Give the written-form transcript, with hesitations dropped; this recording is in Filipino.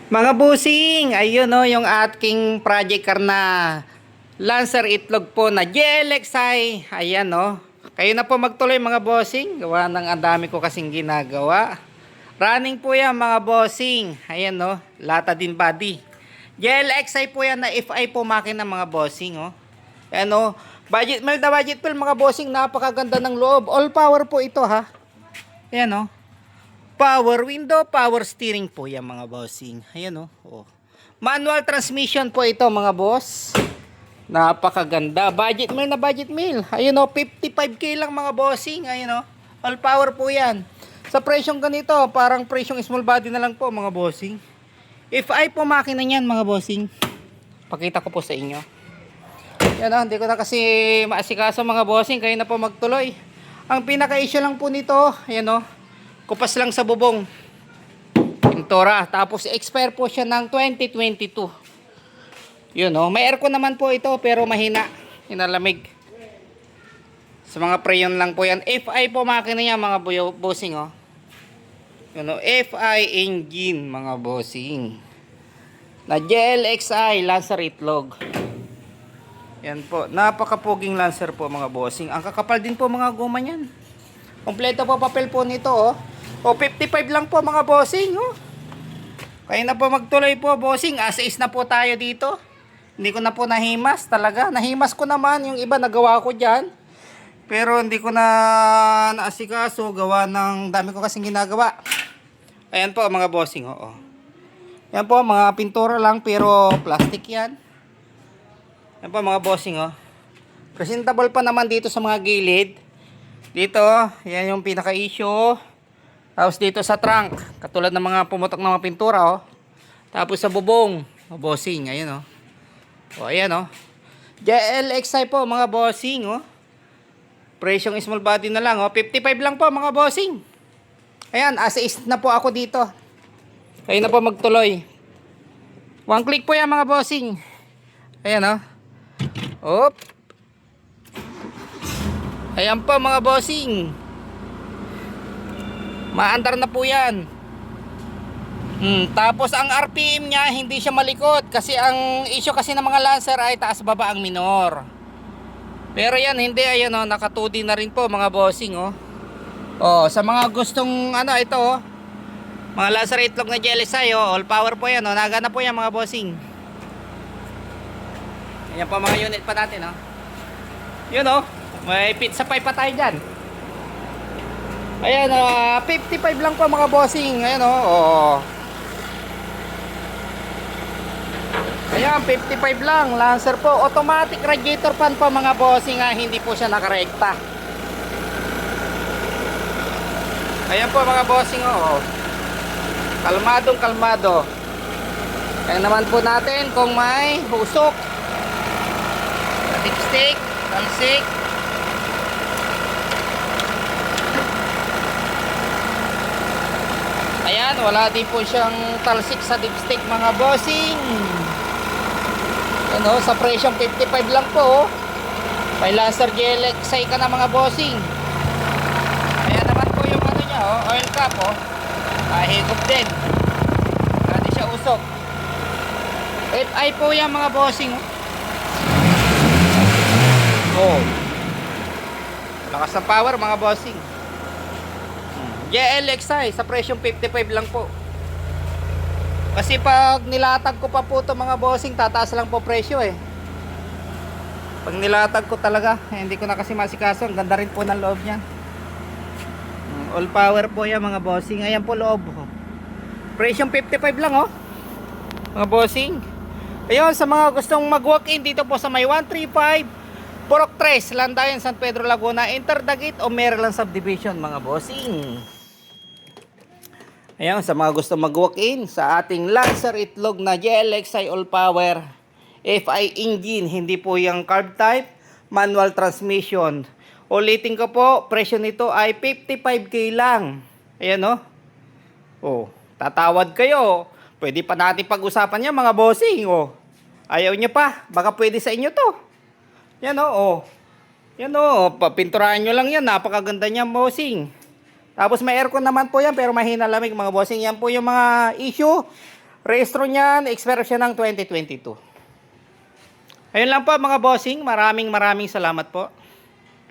Mga busing, ayun no, yung ating project car na Lancer itlog po na GLXI. Ayan no. Kayo na po magtuloy mga bossing. Gawa ng ang dami ko kasing ginagawa. Running po yan mga bossing. Ayan no, lata din body. GLXI po yan na FI po makina mga bossing oh. Ayan no, budget meal na budget meal mga bossing. Napakaganda ng loob. All power po ito ha. Ayan no. Power window, power steering po yan mga bossing. Ayan o. Oh. Manual transmission po ito mga boss. Napakaganda. Budget meal na budget meal. Ayan o, 55k lang mga bossing. Ayan o. All power po yan. Sa presyong ganito, parang presyong small body na lang po mga bossing. If I po makina niyan mga bossing. Pakita ko po sa inyo. Yan o, hindi ko na kasi maasikaso mga bossing. Kayo na po magtuloy. Ang pinaka-issue lang po nito, ayan o. Kupas lang sa bubong. Pintura. Tapos expire po siya ng 2022. Yun oh. May aircon naman po ito pero mahina. Inalamig. Sa mga preyon lang po yan. FI po makina niya mga bossing oh. Yun oh. FI engine mga bossing. Na GLXI Lancer itlog. Yan po. Napakapuging Lancer po mga bossing. Ang kakapal din po mga goma niyan. Kompleto po papel po nito oh. O 55 lang po mga bossing oh. Kaya na po magtuloy po bossing. As is na po tayo dito. Hindi ko na po nahimas talaga. Nahimas ko naman yung iba nagawa ko dyan. Pero hindi ko na naasikaso. Gawa ng dami ko kasing ginagawa. Ayan po mga bossing oh. Yan po mga pintura lang pero plastic yan. Yan po mga bossing oh. Presentable pa naman dito sa mga gilid. Dito, yan yung pinaka-issue. Tapos dito sa trunk, katulad ng mga pumutok ng mga pintura, oh. Tapos sa bubong, bossing, ayan, oh. O, ayan, oh. GLXI po, mga bossing, oh. Presyong small body na lang, oh. 55 lang po, mga bossing. Ayan, as is na po ako dito. Kayo na po magtuloy. One click po yan, mga bossing. Ayan, oh. Op. Ayan po mga bossing. Maandar na po yan. Tapos ang RPM niya hindi siya malikot. Kasi ang issue kasi ng mga Lancer ay taas baba ang minor. Pero yan hindi. Ayan o, naka 2D na rin po mga bossing oh. Oh, sa mga gustong ano ito oh. Mga Lancer itlog na GLSI oh. All power po yan oh. Nagana po yan mga bossing. Ayan po mga unit pa natin oh. Yun oh. May pizza pie pa tayo dyan. Ayan, 55 lang po mga bossing. Ayan, oh. Ayan, 55 lang. Lancer po. Automatic radiator fan po mga bossing. Hindi po siya nakarekta. Ayan po mga bossing, oh. Kalmadong kalmado. Kaya naman po natin kung may husok. Dipstick, talsik. Ayan, wala din po siyang talsik sa dipstick mga bossing. Ano, sa presyong 55 lang po. May Lancer GLXI ka na mga bossing. Ayan naman po yung ano niya, oh, oil cap oh. Higop din. Hindi siya usok. FI po yan mga bossing oh. Oh. Lakas ng power mga bossing. GLXI sa presyong 55 lang po. Kasi pag nilatag ko pa po ito mga bossing, tataas lang po presyo eh. Pag nilatag ko talaga, hindi ko na kasi masikaso. Ang ganda rin po ng loob niya. All power po yan mga bossing. Ayan po loob. Presyong 55 lang oh. Mga bossing. Ayun, sa mga gustong mag-walk-in dito po sa may 135 Purok 3, Landayan, San Pedro, Laguna, Enter the Gate o Maryland Subdivision mga bossing. Ayan, sa mga gusto mag-walk-in sa ating Lancer itlog na GLXI all power FI engine, hindi po yung carb type, manual transmission. Ulitin ko po, presyo nito ay 55k lang. Ayan oh. Oh, tatawad kayo. Pwede pa natin pag-usapan niya mga bossing oh. Ayaw niyo pa, baka pwede sa inyo to. Yan oh. Yan oh, papinturahan nyo lang yan. Napakaganda niya bossing. Tapos may aircon naman po yan pero mahina lamig mga bossing. Yan po yung mga issue. Rehistro niyan, expire siya ng 2022. Ayun lang po mga bossing. Maraming salamat po.